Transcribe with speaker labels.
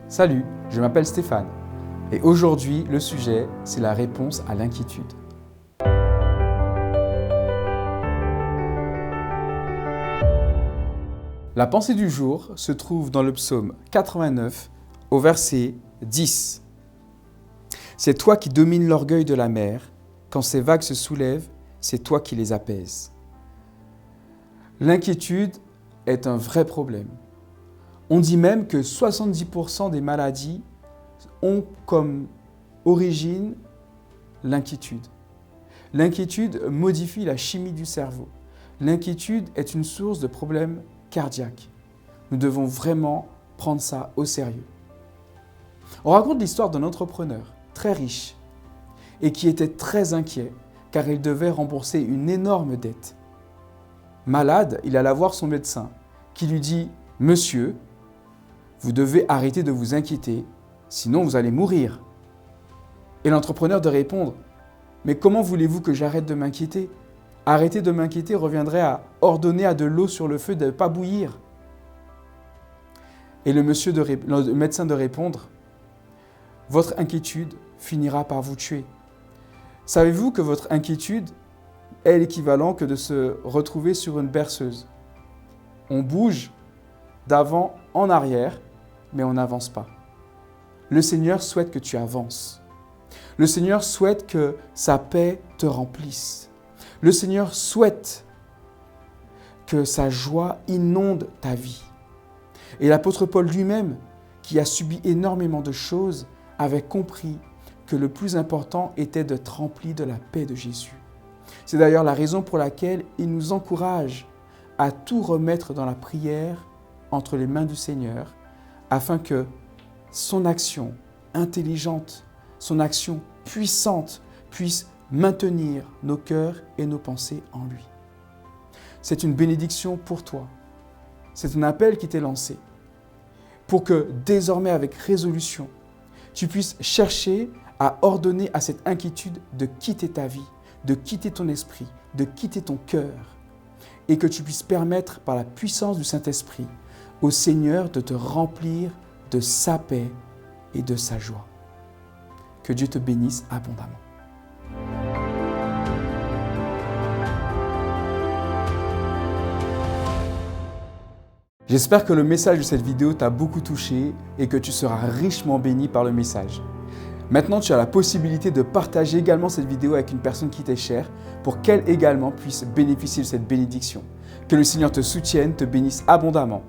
Speaker 1: Salut, je m'appelle Stéphane et aujourd'hui le sujet c'est la réponse à l'inquiétude. La pensée du jour se trouve dans le psaume 89 au verset 10. C'est toi qui domines l'orgueil de la mer, quand ces vagues se soulèvent, c'est toi qui les apaises. L'inquiétude est un vrai problème. On dit même que 70% des maladies ont comme origine l'inquiétude. L'inquiétude modifie la chimie du cerveau. L'inquiétude est une source de problèmes cardiaques. Nous devons vraiment prendre ça au sérieux. On raconte l'histoire d'un entrepreneur très riche et qui était très inquiet car il devait rembourser une énorme dette. Malade, il alla voir son médecin qui lui dit « Monsieur, vous devez arrêter de vous inquiéter, sinon vous allez mourir. » Et l'entrepreneur de répondre « Mais comment voulez-vous que j'arrête de m'inquiéter ? Arrêter de m'inquiéter reviendrait à ordonner à de l'eau sur le feu de ne pas bouillir. » Et le médecin de répondre « Votre inquiétude finira par vous tuer. » Savez-vous que votre inquiétude est l'équivalent que de se retrouver sur une berceuse? On bouge d'avant en arrière, mais on n'avance pas. Le Seigneur souhaite que tu avances. Le Seigneur souhaite que sa paix te remplisse. Le Seigneur souhaite que sa joie inonde ta vie. Et l'apôtre Paul lui-même, qui a subi énormément de choses, avait compris que le plus important était d'être rempli de la paix de Jésus. C'est d'ailleurs la raison pour laquelle il nous encourage à tout remettre dans la prière entre les mains du Seigneur, afin que son action intelligente, son action puissante puisse maintenir nos cœurs et nos pensées en lui. C'est une bénédiction pour toi. C'est un appel qui t'est lancé pour que désormais avec résolution, tu puisses chercher à ordonner à cette inquiétude de quitter ta vie, de quitter ton esprit, de quitter ton cœur et que tu puisses permettre par la puissance du Saint-Esprit au Seigneur de te remplir de sa paix et de sa joie. Que Dieu te bénisse abondamment. J'espère que le message de cette vidéo t'a beaucoup touché et que tu seras richement béni par le message. Maintenant, tu as la possibilité de partager également cette vidéo avec une personne qui t'est chère pour qu'elle également puisse bénéficier de cette bénédiction. Que le Seigneur te soutienne, te bénisse abondamment.